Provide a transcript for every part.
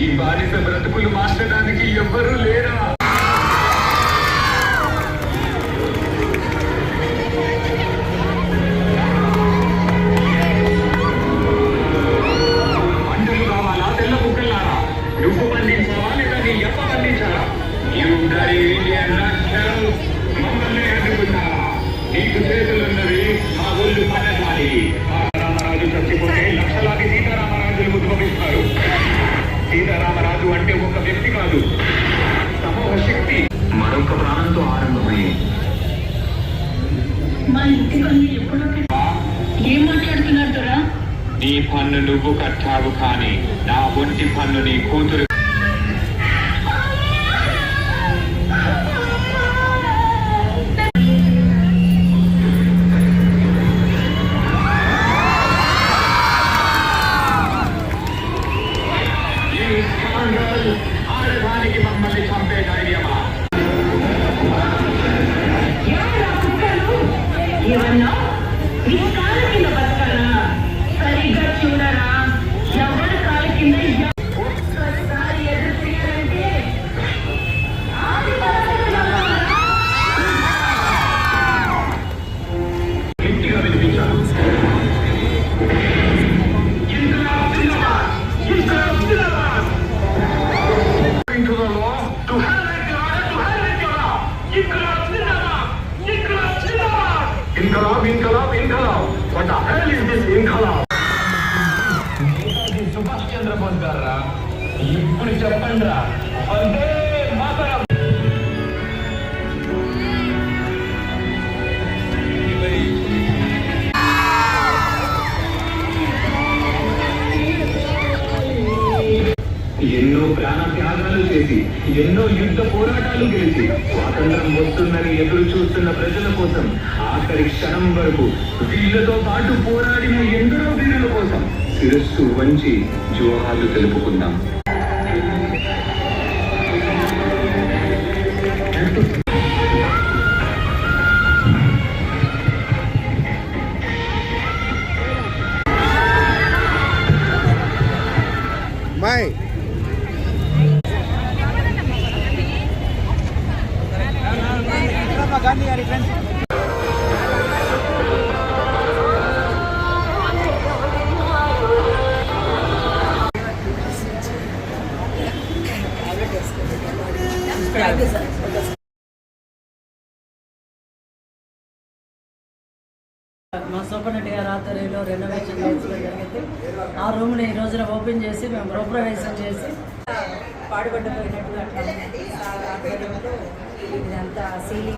ఈ బానిస బ్రతుకులు మార్చడానికి ఎవ్వరూ లేరా? పంటలు కావాలా తెల్ల బుక్కలారా? నువ్వు పండించావా లేదా నీ ఎప్ప పండించారా? మమ్మల్ని అడ్డుకున్నారా? నీకు చేతులున్నవి మా ఒళ్ళు పడగాలి. రామరాజు చచ్చిపోతే లక్షలాది సీతారామరాజులు ఉద్భవిస్తారు. సీతారామరాజు అంటే ఒక వ్యక్తి కాదు, సమూహ శక్తి. మరొక ప్రాణంతో ఆరంభమయ్యి మా ఇంటి పన్ను ఎప్పుడు ఏం మాట్లాడుతున్నారా? నీ పన్ను నువ్వు కట్టావు, కానీ నా ఒంటి పన్ను నీ కూతురు. ఆడదానికి మమ్మల్ని చంపే ధైర్యమా? ఏమన్నా ఈ కాళ్ళ కింద బతకరా? సరిగ్గా చూడరా? ఎవరి కాళ్ళ కింద ఒక్కసారి ఎదురు చేయాలంటే గట్టిగా వినిపించాను. Inqilab, inqilab, inqilab. What the hell is this inqilab? Netaji Subhash Chandrabose గారా, ఇప్పుడు చెప్పండి రా. వందే మాతరం. ఎన్నో ప్రాణ త్యాగాలు చేసి, ఎన్నో యుద్ధ పోరాటాలు గెలిచి, స్వాతంత్రం వస్తుందని ఎదురు చూస్తున్న ప్రజల కోసం ఆఖరి క్షణం వరకు వీళ్లతో పాటు పోరాడిన ఎందరో వీరుల కోసం శిరస్సు వంచి జోహాలు తెలుపుకుందాం. గాంధీ గారి ఫ్రెండ్స్ మా సూపరింటెండెంట్ గారి ఆధ్వర్యంలో రెనోవేషన్ చేయించడం జరిగింది. ఆ రూమ్ని ఈ రోజున ఓపెన్ చేసి మేము గృహప్రవేశం చేసి పాడుపడిపోయినట్టు అట్లా ఆధ్వర్యంలో ఇదంతా సీలింగ్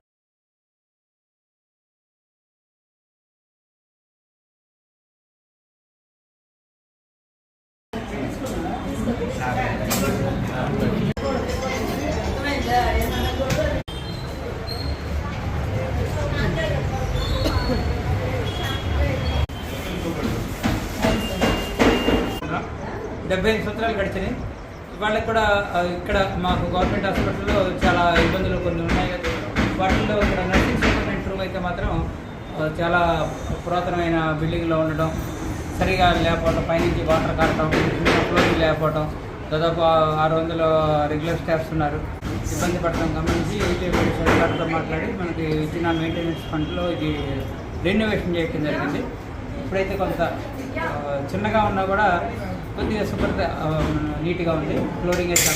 డెబ్బై సంవత్సరాలు గడిచినాయి. వాళ్ళకి కూడా ఇక్కడ మాకు గవర్నమెంట్ హాస్పిటల్లో చాలా ఇబ్బందులు కొన్ని ఉన్నాయి. వాటిల్లో ఇక్కడ నర్సింగ్ సూపరింటెండెంట్ రూమ్ అయితే మాత్రం చాలా పురాతనమైన బిల్డింగ్లో ఉండడం, సరిగా లేకపోవడం, పైనుంచి వాటర్ కారటం, ఫ్లోరింగ్ లేకపోవడం, దాదాపు 600 రెగ్యులర్ స్టాఫ్స్ ఉన్నారు. ఇబ్బంది పడటం గమనించి సర్కార్తో మాట్లాడి మనకి ఇచ్చిన మెయింటెనెన్స్ ఫండ్లో ఇది రెన్యువేషన్ చేయడం జరిగింది. ఇప్పుడైతే కొంత చిన్నగా ఉన్నా కూడా కొద్దిగా నీట్గా ఉంది. ఫ్లోరింగ్ అయితే